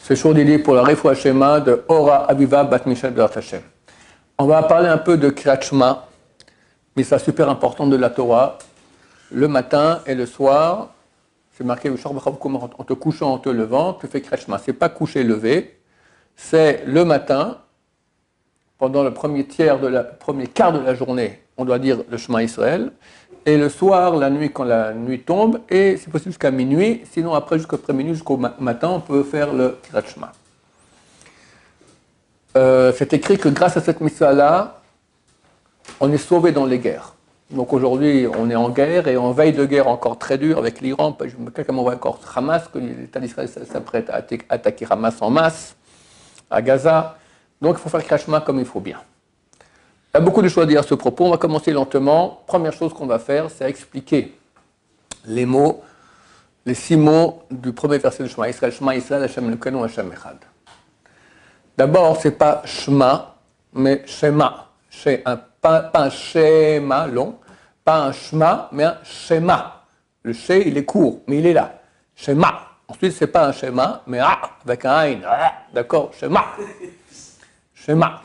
C'est chaud d'idée pour la Refoua Shema de Ora Aviva Bat Michel B'Ezrat Hashem. On va parler un peu de Kriyat Shema, mais c'est super important de la Torah. Le matin et le soir, c'est marqué en te couchant, en te levant, tu fais Kriyat Shema. Ce n'est pas coucher, lever, c'est le matin, pendant le premier quart de la journée, on doit dire le Shema Israël, et le soir, la nuit, quand la nuit tombe, et si possible jusqu'à minuit, sinon après jusqu'après minuit, jusqu'au matin, on peut faire le Kriyat Shema. C'est écrit que grâce à cette mitzvah-là, on est sauvé dans les guerres. Donc aujourd'hui, on est en guerre et en veille de guerre encore très dure avec l'Iran. Quelqu'un m'envoie encore Hamas, que l'État d'Israël s'apprête à attaquer Hamas en masse à Gaza. Donc il faut faire le Kriyat Shema comme il faut bien. Il y a beaucoup de choses à dire à ce propos. On va commencer lentement. Première chose qu'on va faire, c'est expliquer les mots, les 6 mots du premier verset de Shema Israël, Hashem Elokeinu, Hashem Echad. D'abord, ce n'est pas Shema, mais Shema. Pas un schéma long, pas un Shema, mais un Shema. Le Shé, il est court, mais il est là. Shema. Ensuite, ce n'est pas un Shema, mais avec un Aïn. D'accord, Shema. Shema.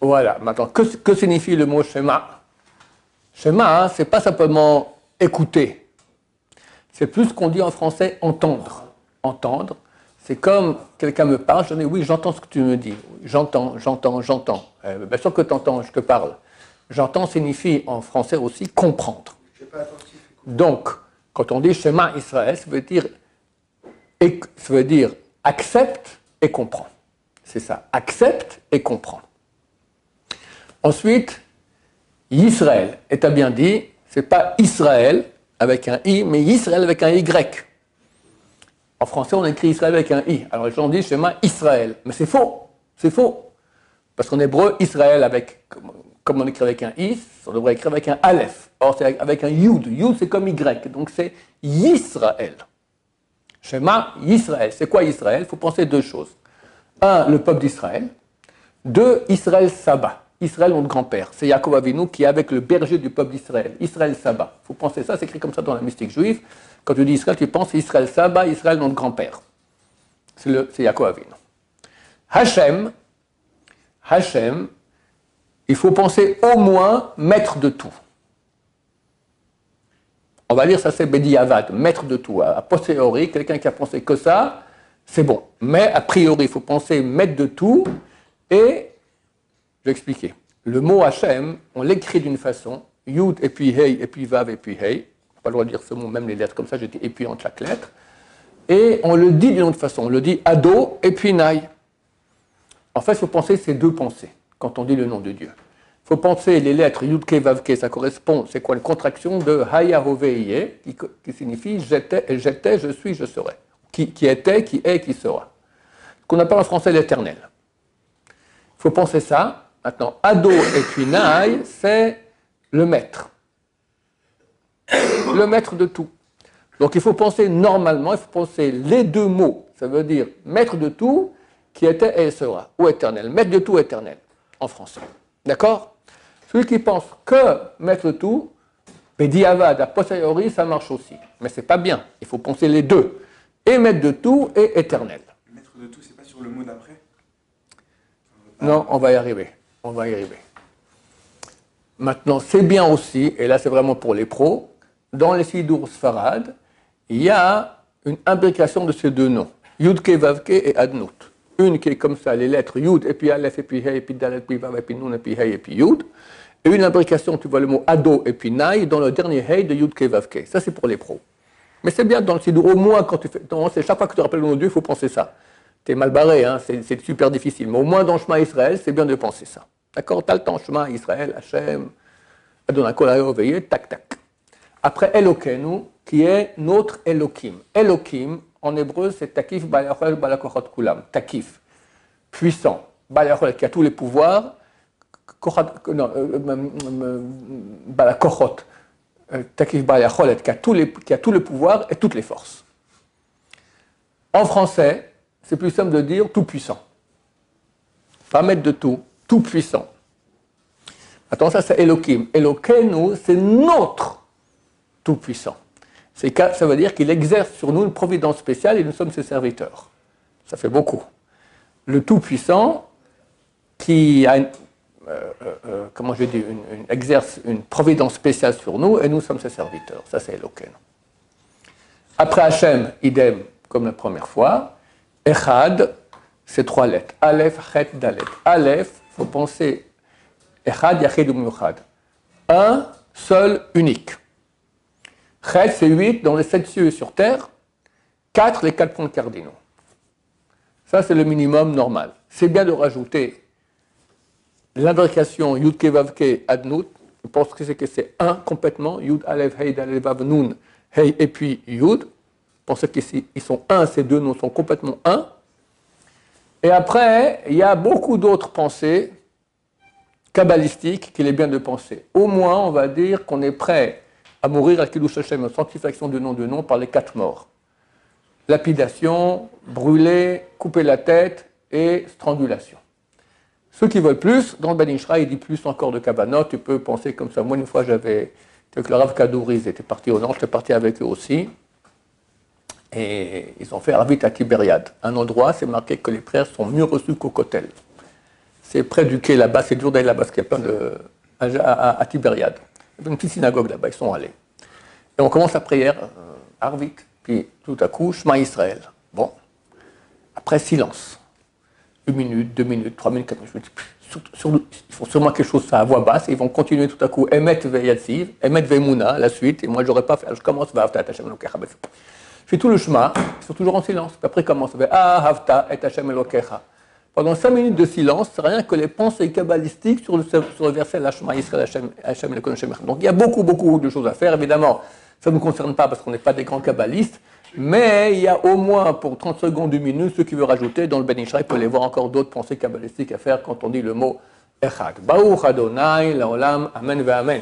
Voilà. Maintenant, que signifie le mot Shema? Shema, ce n'est pas simplement écouter. C'est plus ce qu'on dit en français entendre. Entendre. C'est comme quelqu'un me parle, je dis oui, j'entends ce que tu me dis. J'entends. Bien sûr que tu entends, je te parle. J'entends signifie en français aussi comprendre. Donc, quand on dit Shema Israël, ça veut dire accepte et comprend. C'est ça, accepte et comprend. Ensuite, Israël, et tu as bien dit, ce n'est pas Israël avec un I, mais Israël avec un Y. En français, on écrit Israël avec un I. Alors les gens disent Shema Israël. Mais c'est faux. C'est faux. Parce qu'en hébreu, Israël, comme on écrit avec un I, on devrait écrire avec un Aleph. Or, c'est avec un Yud. Yud, c'est comme Y. Donc c'est Yisraël. Shema Yisraël. C'est quoi Israël? Il faut penser 2 choses. 1, le peuple d'Israël. 2, Israël Saba. Israël, notre grand-père. C'est Yaakov Avinu qui est avec le berger du peuple d'Israël. Israël Saba. Il faut penser ça, c'est écrit comme ça dans la mystique juive. Quand tu dis Israël, tu penses Israël Saba, Israël, notre grand-père. C'est Yaakov Avinu. Hachem, il faut penser au moins maître de tout. On va dire ça, c'est Bediavad, maître de tout. A posteriori, quelqu'un qui a pensé que ça, c'est bon. Mais a priori, il faut penser maître de tout. Et, je vais expliquer. Le mot Hachem, on l'écrit d'une façon, Yud et puis Hey et puis Vav et puis Hey. Pas le droit de dire ce mot, même les lettres comme ça, j'ai dit et puis entre chaque lettre. Et on le dit d'une autre façon, on le dit Ado et puis Naï. En fait, il faut penser ces 2 pensées quand on dit le nom de Dieu. Il faut penser les lettres Yud-Ke, Vav-Ke, ça correspond, c'est quoi une contraction de Hayahove qui signifie j'étais, je suis, je serai. Qui était, qui est, qui sera. Ce qu'on appelle en français l'éternel. Il faut penser ça. Maintenant, Ado et puis Naï, c'est le maître. Le maître de tout. Donc il faut penser normalement, il faut penser les 2 mots. Ça veut dire maître de tout, qui était et sera, ou éternel. Maître de tout, éternel, en français. D'accord? Celui qui pense que maître de tout, Bediavad, a posteriori, ça marche aussi. Mais c'est pas bien. Il faut penser les 2. Et maître de tout et éternel. Le maître de tout, c'est pas sur le mot d'après? Non, on va y arriver. On va y arriver. Maintenant, c'est bien aussi, et là c'est vraiment pour les pros, dans les Sidour Sfarad, il y a une imbrication de ces 2 noms, Yud-Ke, Vav-Ke et Adnout. Une qui est comme ça, les lettres Yud, et puis Aleph, et puis Hey, et puis Dalet, et puis Vav, et puis Nun, et puis Hey, et puis Yud. Et une imbrication, tu vois le mot Ado, et puis Naï, dans le dernier Hey de Yud-Ke, Vav-Ke. Ça c'est pour les pros. Mais c'est bien dans le Sidour, au moins quand tu fais, chaque fois que tu rappelles le nom de Dieu, il faut penser ça. T'es mal barré, hein, c'est super difficile. Mais au moins dans le Shema Israël, c'est bien de penser ça. D'accord? T'as le temps, Shema Israël, Hachem, Adonai Kol Hayahove, tac, tac. Après Elokeinu, qui est notre Elokim. Elokim, en hébreu, c'est Takif Balachol Balakochot Kulam. Takif, puissant. Balachol, qui a tous les pouvoirs. Balakochot. Takif Balachol, qui a tous les pouvoirs et toutes les forces. En français, c'est plus simple de dire tout puissant. Pas maître de tout, tout puissant. Attends, ça c'est Elokim. Elokeinu, c'est notre tout-puissant. Ça veut dire qu'il exerce sur nous une providence spéciale et nous sommes ses serviteurs. Ça fait beaucoup. Le Tout-Puissant qui a comment je dis, exerce une providence spéciale sur nous et nous sommes ses serviteurs. Ça, c'est Eloken. Après Hachem, idem, comme la première fois. Echad, c'est 3 lettres. Aleph, Chet, Dalet. Aleph, il faut penser Echad, Yachid ou Miuchad. Un, seul, unique. Chet, c'est 8 dans les 7 cieux sur terre. 4, les 4 points cardinaux. Ça, c'est le minimum normal. C'est bien de rajouter l'imbrication Yud Kevavke Adnout. Je pense que c'est 1 complètement. Yud Aleph Hey Dalel Vav Nun Hey et puis Yud. Pensez qu'ils sont 1, ces deux noms sont complètement 1. Et après, il y a beaucoup d'autres pensées kabbalistiques qu'il est bien de penser. Au moins, on va dire qu'on est prêt à mourir à Kiddush Hashem, en sanctification du nom par les 4 morts. Lapidation, brûler, couper la tête et strangulation. Ceux qui veulent plus, dans le Ben Ishra, il dit plus encore de Kavanot, tu peux penser comme ça. Moi, une fois, j'avais, avec le Rav Kadouri, ils étaient partis au nord, j'étais parti avec eux aussi, et ils ont fait Arvit à Tibériade. Un endroit, c'est marqué que les prières sont mieux reçues qu'au Kotel. C'est près du quai là-bas, c'est dur d'aller là-bas, parce qu'il y a plein de... à Tibériade. Il y a une petite synagogue là-bas, ils sont allés. Et on commence la prière, Arvit, puis tout à coup, Shema Israël. Bon, après silence. 1 minute, 2 minutes, 3 minutes, 4 minutes. Ils font sûrement quelque chose à voix basse et ils vont continuer tout à coup. Emet ve'yatziv, Emet ve'emuna, la suite. Et moi, je n'aurais pas fait. Je commence Va'avta et Hashem Elokecha. Je fais tout le chemin, ils sont toujours en silence. Puis après, commence Va'ahavta et Hashem Elokecha. Pendant 5 minutes de silence, c'est rien que les pensées kabbalistiques sur le verset La Shema Yisrael Hashem Elokecha. Donc il y a beaucoup de choses à faire. Évidemment, ça ne nous concerne pas parce qu'on n'est pas des grands kabbalistes. Mais il y a au moins pour 30 secondes, 1 minute, ceux qui veulent rajouter, dans le Ben Ishra, il peut les voir encore d'autres pensées kabbalistiques à faire quand on dit le mot Echad. Baruch Adonai, Laolam, Amen ve Amen.